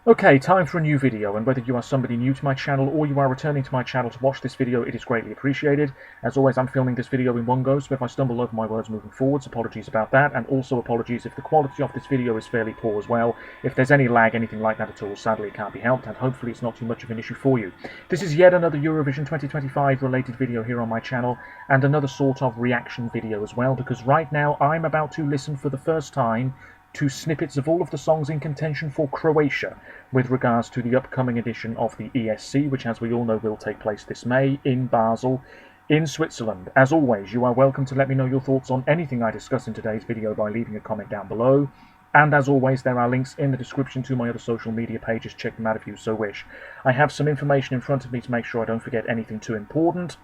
Okay, time for a new video, and whether you are somebody new to my channel or you are returning to my channel to watch this video, it is greatly appreciated. As always, I'm filming this video in one go, so if I stumble over my words moving forwards, apologies about that, and also apologies if the quality of this video is fairly poor as well. If there's any lag, anything like that at all, sadly it can't be helped, and hopefully it's not too much of an issue for you. This is yet another Eurovision 2025 related video here on my channel, and another sort of reaction video as well, because right now I'm about to listen for the first time to snippets of all of the songs in contention for Croatia with regards to the upcoming edition of the ESC, which as we all know will take place this May in Basel in Switzerland. As always, you are welcome to let me know your thoughts on anything I discuss in today's video by leaving a comment down below. And as always, there are links in the description to my other social media pages. Check them out if you so wish. I have some information in front of me to make sure I don't forget anything too important.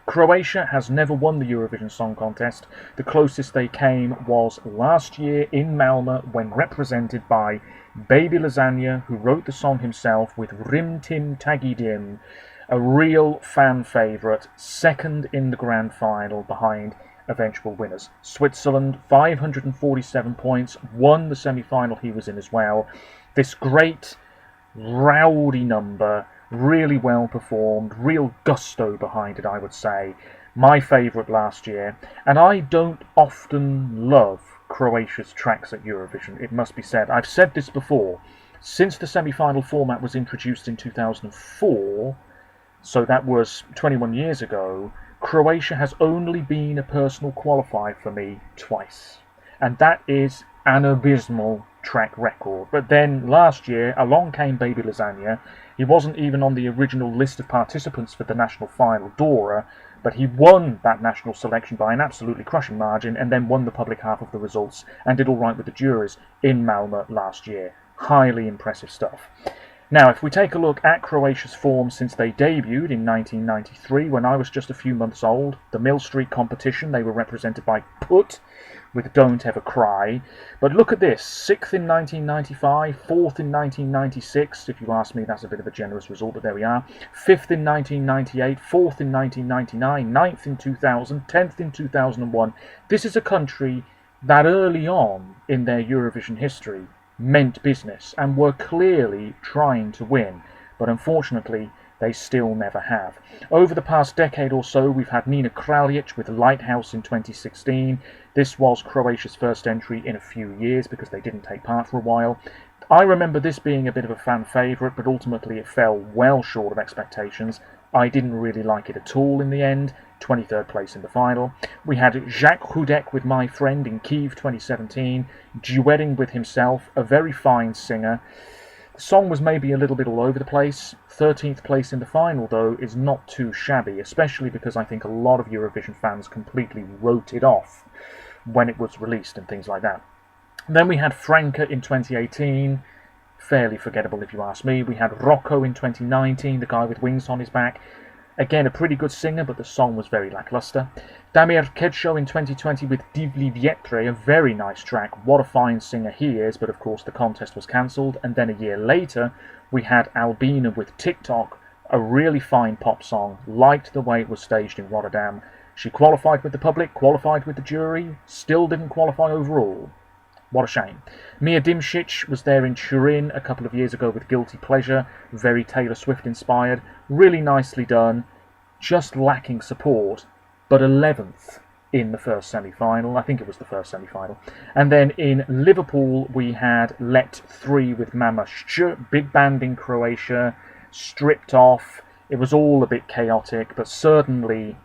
Croatia has never won the Eurovision Song Contest. The closest they came was last year in Malmö when represented by Baby Lasagna, who wrote the song himself with Rim Tim Taggy Dim, a real fan favourite, second in the grand final behind eventual winners. Switzerland, 547 points, won the semi-final he was in as well. This great, rowdy number, really well performed, real gusto behind it, I would say. My favourite last year, and I don't often love Croatia's tracks at Eurovision, it must be said. I've said this before. Since the semi-final format was introduced in 2004, so that was 21 years ago, Croatia has only been a personal qualifier for me twice. And that is an abysmal track record. But then last year along came Baby Lasagna. He wasn't even on the original list of participants for the national final, Dora, but he won that national selection by an absolutely crushing margin and then won the public half of the results and did all right with the juries in Malmö last year. Highly impressive stuff. Now, if we take a look at Croatia's form since they debuted in 1993, when I was just a few months old, the Mill Street competition, they were represented by Put with Don't Ever Cry. But look at this, 6th in 1995, 4th in 1996, if you ask me that's a bit of a generous result, but there we are, 5th in 1998, 4th in 1999, 9th in 2000, 10th in 2001. This is a country that early on in their Eurovision history meant business and were clearly trying to win, but unfortunately they still never have. Over the past decade or so, we've had Nina Kraljic with Lighthouse in 2016. This was Croatia's first entry in a few years because they didn't take part for a while. I remember this being a bit of a fan favourite, but ultimately it fell well short of expectations. I didn't really like it at all in the end. 23rd place in the final. We had Jacques Hudek with My Friend in Kiev 2017, duetting with himself, a very fine singer. The song was maybe a little bit all over the place. 13th place in the final, though, is not too shabby, especially because I think a lot of Eurovision fans completely wrote it off when it was released and things like that. And then we had Franca in 2018, fairly forgettable if you ask me. We had Rocco in 2019, the guy with wings on his back. Again, a pretty good singer, but the song was very lackluster. Damir Kedshow in 2020 with Divli Vietre, a very nice track. What a fine singer he is, but of course the contest was cancelled. And then a year later, we had Albina with TikTok, a really fine pop song. Liked the way it was staged in Rotterdam. She qualified with the public, qualified with the jury, still didn't qualify overall. What a shame. Mia Dimšić was there in Turin a couple of years ago with Guilty Pleasure, very Taylor Swift inspired, really nicely done, just lacking support, but 11th in the first semi-final. I think it was the first semi-final. And then in Liverpool we had Let 3 with Mama Šč, big band in Croatia, stripped off. It was all a bit chaotic, but certainly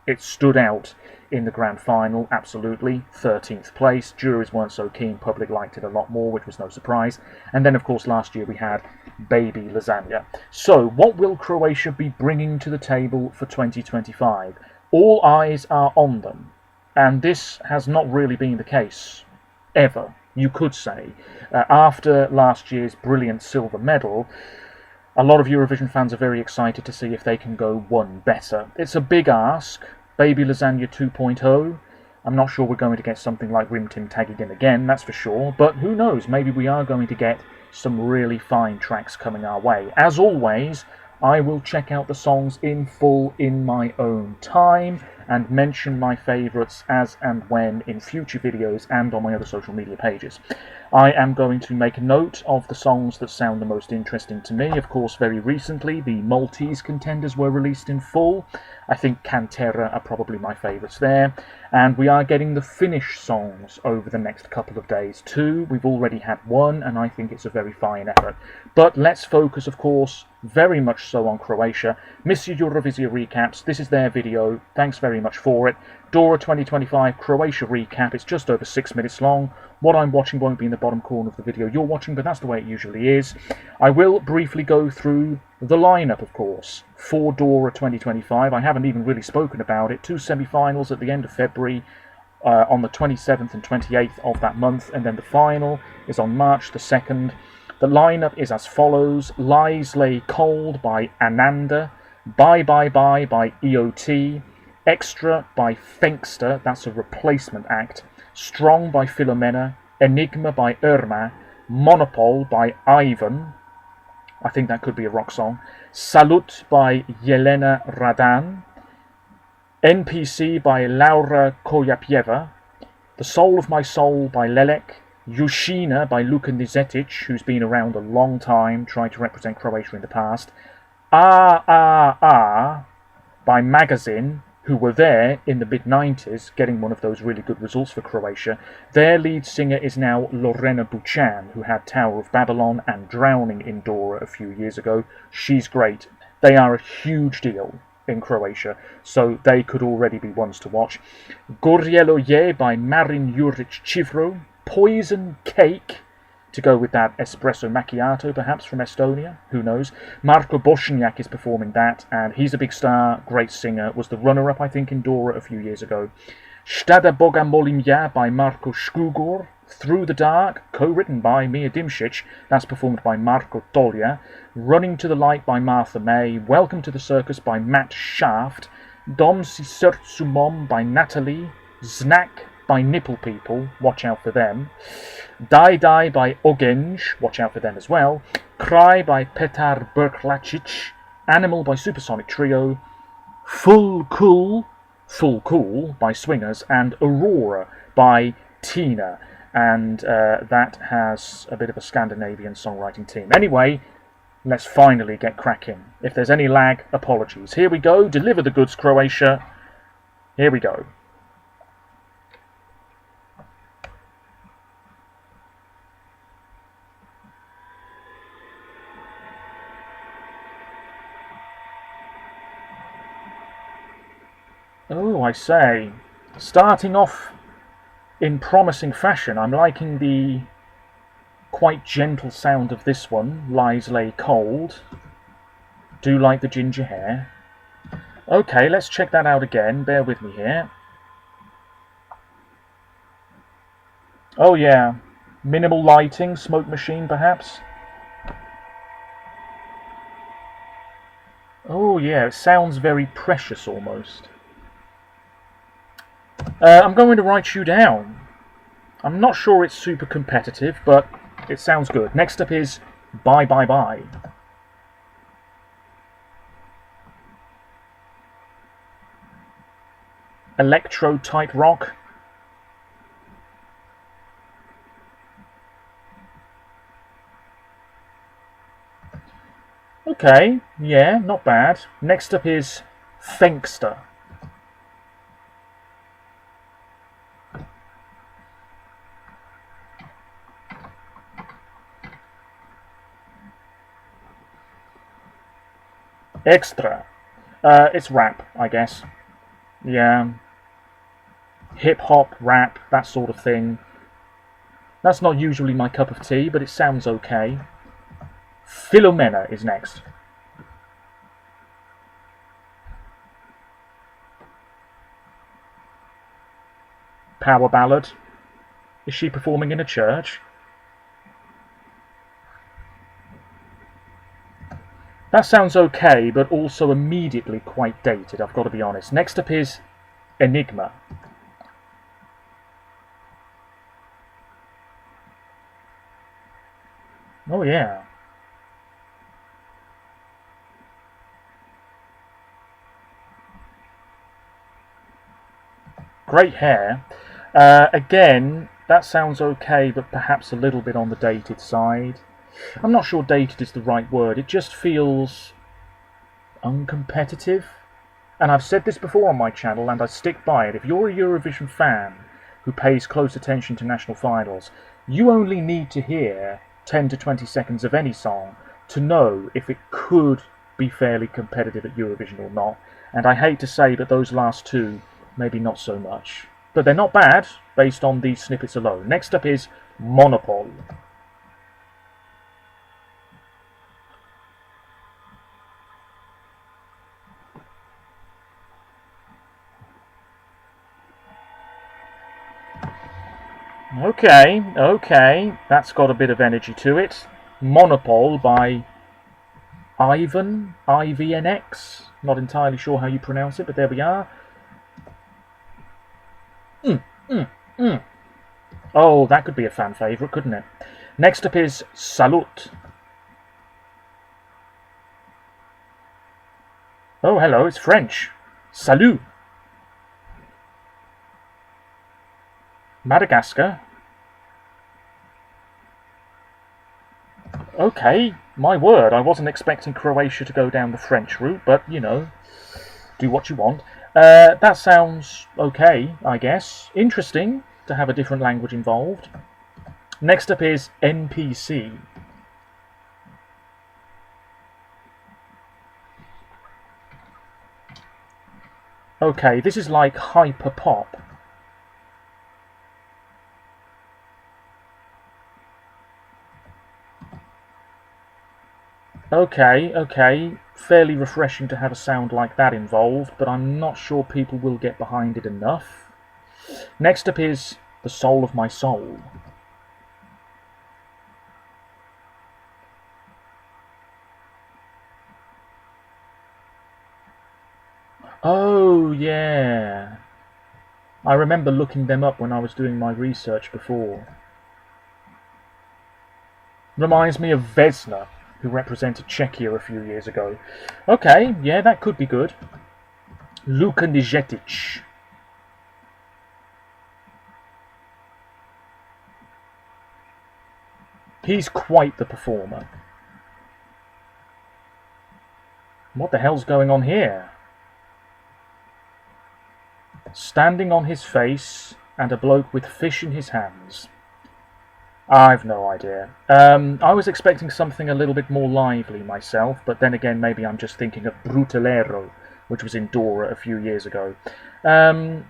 it stood out in the grand final, absolutely. 13th place. Juries weren't so keen, public liked it a lot more, which was no surprise. And then, of course, last year we had Baby Lasagna. So, what will Croatia be bringing to the table for 2025? All eyes are on them. And this has not really been the case, ever, you could say. After last year's brilliant silver medal, a lot of Eurovision fans are very excited to see if they can go one better. It's a big ask. Baby Lasagna 2.0. I'm not sure we're going to get something like Rim Tim Taggy Dim again, that's for sure, but who knows, maybe we are going to get some really fine tracks coming our way. As always, I will check out the songs in full in my own time, and mention my favourites as and when in future videos and on my other social media pages. I am going to make a note of the songs that sound the most interesting to me. Of course, very recently, the Maltese contenders were released in full. I think Cantera are probably my favourites there. And we are getting the Finnish songs over the next couple of days too. We've already had one, and I think it's a very fine effort. But let's focus, of course, very much so on Croatia. Miss you Eurovision recaps. This is their video. Thanks very much for it. Dora 2025 Croatia recap. It's just over 6 minutes long. What I'm watching won't be in the bottom corner of the video you're watching, but that's the way it usually is. I will briefly go through the lineup, of course, for Dora 2025. I haven't even really spoken about it. 2 semi-finals at the end of February, on the 27th and 28th of that month, and then the final is on March the 2nd. The lineup is as follows: Lies Lay Cold by Ananda, Bye Bye Bye by EOT, Extra by Fenkster, that's a replacement act, Strong by Filomena, Enigma by Irma, Monopole by Ivan, I think that could be a rock song, Salut by Yelena Radan, NPC by Laura Kojapieva, The Soul of My Soul by Lelek, Yushina by Luka Nizetic, who's been around a long time, trying to represent Croatia in the past, by Magazine, who were there in the mid-90s, getting one of those really good results for Croatia. Their lead singer is now Lorena Buchan, who had Tower of Babylon and Drowning in Dora a few years ago. She's great. They are a huge deal in Croatia, so they could already be ones to watch. Gorjelo Je by Marin Juric Chivro, Poison Cake, to go with that espresso macchiato, perhaps, from Estonia, who knows. Marko Bošnjak is performing that, and he's a big star, great singer, was the runner-up, I think, in Dora a few years aago. Štada Boga Molim Ja by Marko Škugor, Through the Dark, co-written by Mia Dimšić, that's performed by Marko Tolja, Running to the Light by Martha May, Welcome to the Circus by Matt Shaft, Dom si srcu mom by Natalie, Znak by Nipple People, watch out for them, Die Die by Ogenj, watch out for them as well, Cry by Petar Berklacic, Animal by Supersonic Trio, Full Cool by Swingers, and Aurora by Tina. And that has a bit of a Scandinavian songwriting team. Anyway, let's finally get cracking. If there's any lag, apologies. Here we go. Deliver the goods, Croatia. Here we go. Oh, I say. Starting off in promising fashion. I'm liking the quite gentle sound of this one, Lies Lay Cold. Do like the ginger hair. Okay, let's check that out again. Bear with me here. Oh yeah, minimal lighting, smoke machine perhaps. Oh yeah, it sounds very precious almost. I'm going to write you down. I'm not sure it's super competitive, but it sounds good. Next up is Bye Bye Bye. Electro type rock. Okay, yeah, not bad. Next up is Fenkster. Extra. It's rap, I guess. Yeah. Hip-hop, rap, that sort of thing. That's not usually my cup of tea, but it sounds okay. Filomena is next. Power ballad. Is she performing in a church? That sounds okay, but also immediately quite dated, I've got to be honest. Next up is Enigma. Oh yeah. great hair. Again, that sounds okay, but perhaps a little bit on the dated side. I'm not sure dated is the right word. It just feels uncompetitive. And I've said this before on my channel, and I stick by it. If you're a Eurovision fan who pays close attention to national finals, you only need to hear 10 to 20 seconds of any song to know if it could be fairly competitive at Eurovision or not. And I hate to say that those last two, maybe not so much. But they're not bad, based on these snippets alone. Next up is Monopol. Okay, that's got a bit of energy to it. Monopol by Ivan, IVNX. Not entirely sure how you pronounce it, but there we are. Oh, that could be a fan favourite, couldn't it? Next up is Salut. Oh, hello, it's French. Salut. Madagascar. Okay, my word, I wasn't expecting Croatia to go down the French route, but, you know, do what you want. That sounds okay, I guess. Interesting to have a different language involved. Next up is NPC. Okay, this is like hyper pop. Okay, fairly refreshing to have a sound like that involved, but I'm not sure people will get behind it enough. Next up is The Soul of My Soul. Oh, yeah. I remember looking them up when I was doing my research before. Reminds me of Vesna, who represented Czechia a few years ago. Okay, yeah, that could be good. Luka Nijetic. He's quite the performer. What the hell's going on here? Standing on his face and a bloke with fish in his hands. I've no idea. I was expecting something a little bit more lively myself, but then again maybe I'm just thinking of Brutalero, which was in Dora a few years ago. I'm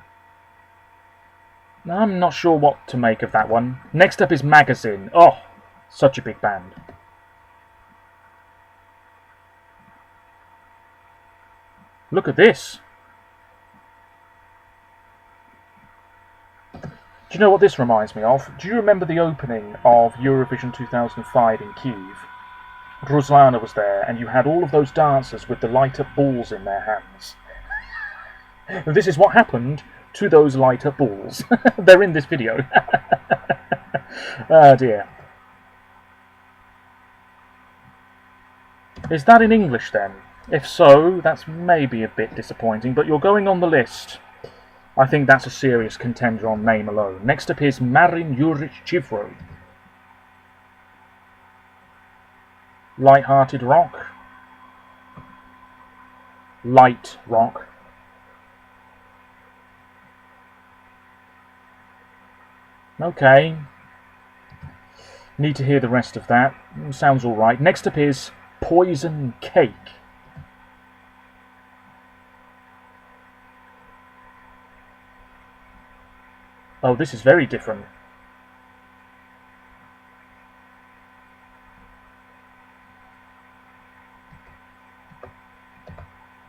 not sure what to make of that one. Next up is Magazine. Oh, such a big band. Look at this. Do you know what this reminds me of? Do you remember the opening of Eurovision 2005 in Kyiv? Ruslana was there, and you had all of those dancers with the light-up balls in their hands. And this is what happened to those light-up balls. They're in this video. Oh dear. Is that in English then? If so, that's maybe a bit disappointing, but you're going on the list. I think that's a serious contender on name alone. Next up is Marin Juric Chivro. Light-hearted rock. Light rock. Okay. Need to hear the rest of that. Sounds alright. Next up is Poison Cake. Oh, this is very different.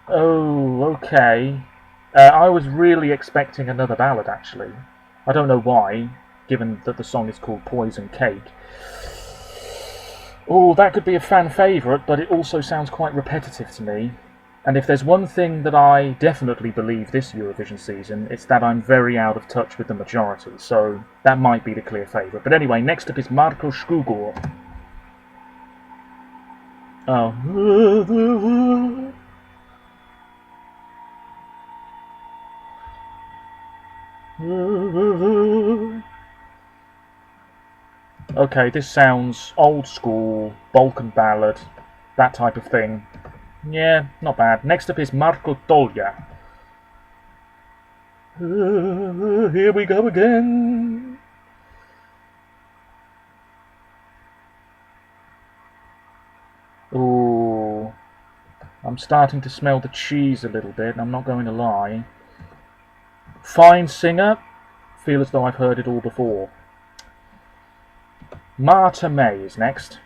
Oh, okay. I was really expecting another ballad, actually. I don't know why, given that the song is called Poison Cake. Oh, that could be a fan favourite, but it also sounds quite repetitive to me. And if there's one thing that I definitely believe this Eurovision season, it's that I'm very out of touch with the majority, so that might be the clear favourite. But anyway, next up is Marko Škugor. Oh. Okay, this sounds old school, Balkan ballad, that type of thing. Yeah, not bad. Next up is Marco Tolja. Here we go again. Ooh, I'm starting to smell the cheese a little bit, I'm not going to lie. Fine singer, feel as though I've heard it all before. Marta May is next.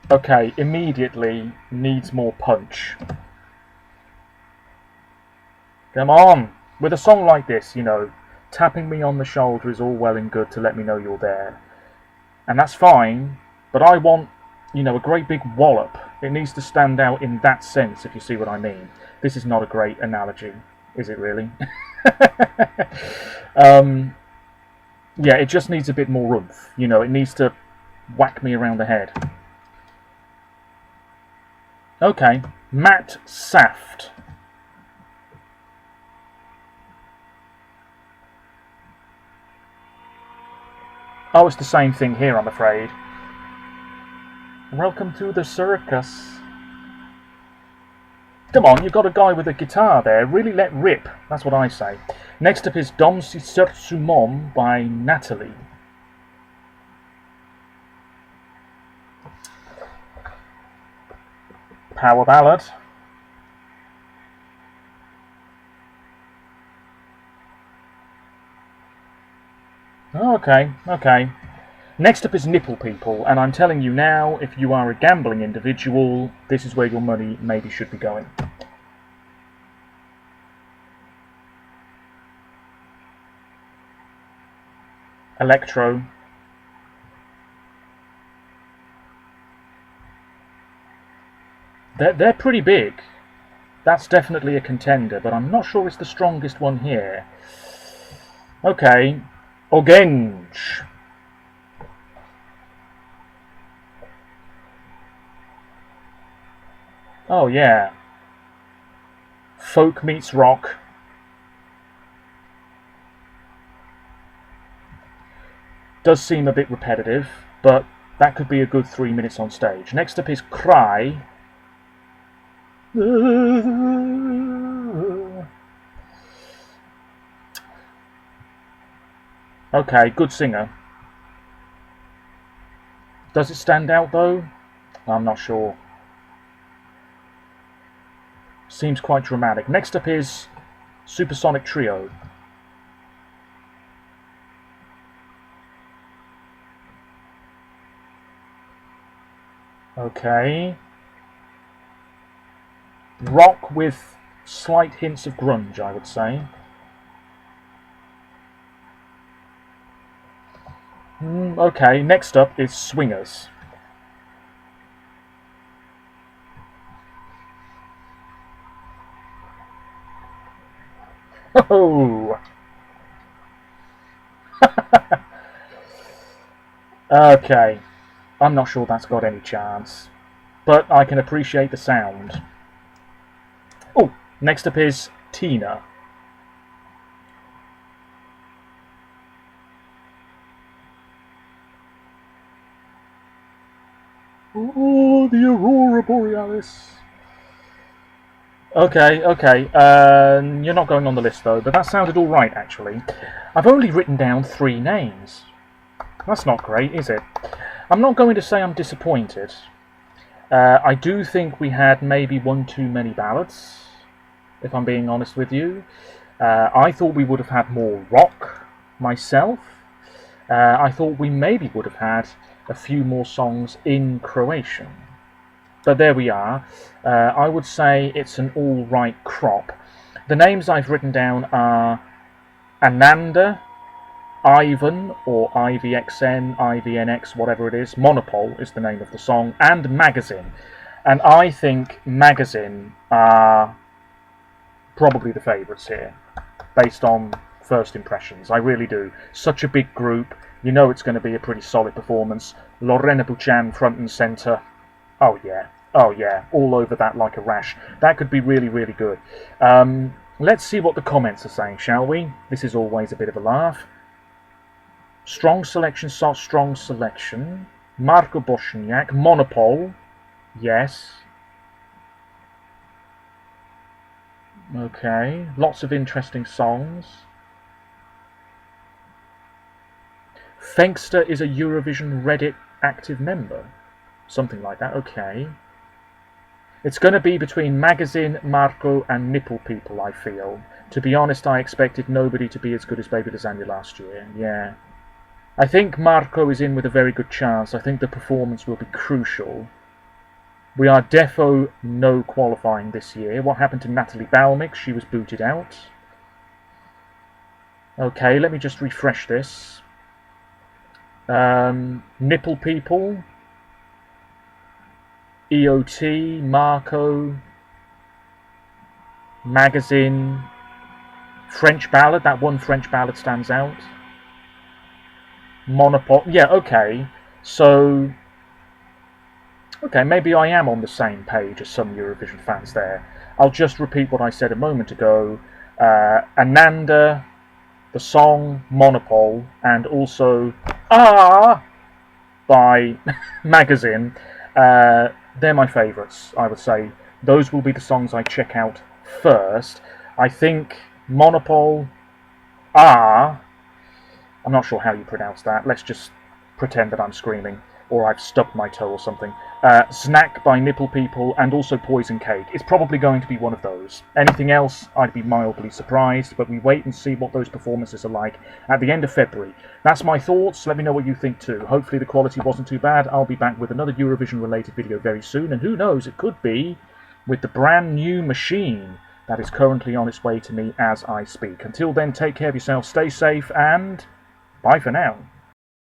Okay, immediately needs more punch. Come on! With a song like this, you know, tapping me on the shoulder is all well and good to let me know you're there. And that's fine, but I want, you know, a great big wallop. It needs to stand out in that sense, if you see what I mean. This is not a great analogy, is it really? Yeah, it just needs a bit more oomph. You know, it needs to whack me around the head. Okay, Matt Saft. Oh, it's the same thing here, I'm afraid. Welcome to the circus. Come on, you've got a guy with a guitar there. Really let rip. That's what I say. Next up is Dom si sercu mom by Natalie. Power ballad. Okay. Next up is Nipple People, and I'm telling you now, if you are a gambling individual, this is where your money maybe should be going. Electro. They're pretty big. That's definitely a contender, but I'm not sure it's the strongest one here. Okay, Orange. Oh yeah. Folk meets rock. Does seem a bit repetitive, but that could be a good 3 minutes on stage. Next up is Cry. Okay, good singer. Does it stand out though? I'm not sure. Seems quite dramatic. Next up is Supersonic Trio. Okay. Rock with slight hints of grunge, I would say. Okay, next up is Swingers. Oh! Okay, I'm not sure that's got any chance, but I can appreciate the sound. Oh, next up is Tina. Oh, the Aurora Borealis. Okay. You're not going on the list though, but that sounded alright actually. I've only written down 3 names. That's not great, is it? I'm not going to say I'm disappointed. I do think we had maybe one too many ballads, if I'm being honest with you. I thought we would have had more rock, myself. I thought we maybe would have had a few more songs in Croatian. But there we are. I would say it's an all-right crop. The names I've written down are Ananda, Ivan, or IVXN, IVNX, whatever it is. Monopole is the name of the song, and Magazine. And I think Magazine are probably the favourites here, based on first impressions. I really do. Such a big group. You know it's going to be a pretty solid performance. Lorena Buchan front and centre. Oh yeah, all over that like a rash. That could be really, really good. Let's see what the comments are saying, shall we? This is always a bit of a laugh. Strong selection, strong selection. Marco Boschniak, Monopole. Yes. Okay, lots of interesting songs. Fengster is a Eurovision Reddit active member. Something like that, okay. It's going to be between Magazine, Marco and Nipple People, I feel. To be honest, I expected nobody to be as good as Baby Lasagna last year, yeah. I think Marco is in with a very good chance. I think the performance will be crucial. We are defo no qualifying this year. What happened to Natalie Balmix? She was booted out. Okay, let me just refresh this. Nipple People, EOT, Marco, Magazine, French Ballad. That one French Ballad stands out. Monopole. Yeah, okay. So, okay, maybe I am on the same page as some Eurovision fans there. I'll just repeat what I said a moment ago. Ananda, the song Monopole, and also by Magazine. They're my favourites, I would say. Those will be the songs I check out first. I think Monopole, I'm not sure how you pronounce that. Let's just pretend that I'm screaming, or I've stubbed my toe or something. Snack by Nipple People, and also Poison Cake. It's probably going to be one of those. Anything else, I'd be mildly surprised, but we wait and see what those performances are like at the end of February. That's my thoughts. Let me know what you think too. Hopefully the quality wasn't too bad. I'll be back with another Eurovision-related video very soon, and who knows, it could be with the brand new machine that is currently on its way to me as I speak. Until then, take care of yourself, stay safe, and bye for now.